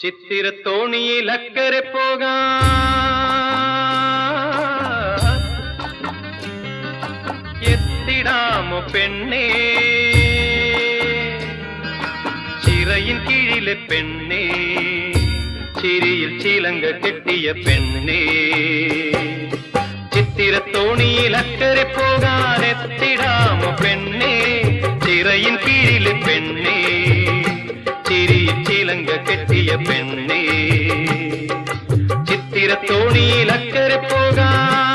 ചിത്തിരത്തോണിയിൽ അക്കരെ പോകാൻ എത്തിടാമോ പെണ്ണേ, ചിറയിൻ കീഴിലെ പെണ്ണേ, ചിരിയിൽ ചിലങ്ക കെട്ടിയ പെണ്ണേ. ചിത്തിരത്തോണിയിൽ അക്കരെ പോകാൻ എത്തിടാമോ പെണ്ണേ, ചിറയിൻ കീഴിലെ പെണ്ണേ, ചിരിയിൽ ചിലങ്ക കെട്ടിയ പെണ്ണേ. ചിത്തിരത്തോണിയിൽ അക്കരെ പോകാൻ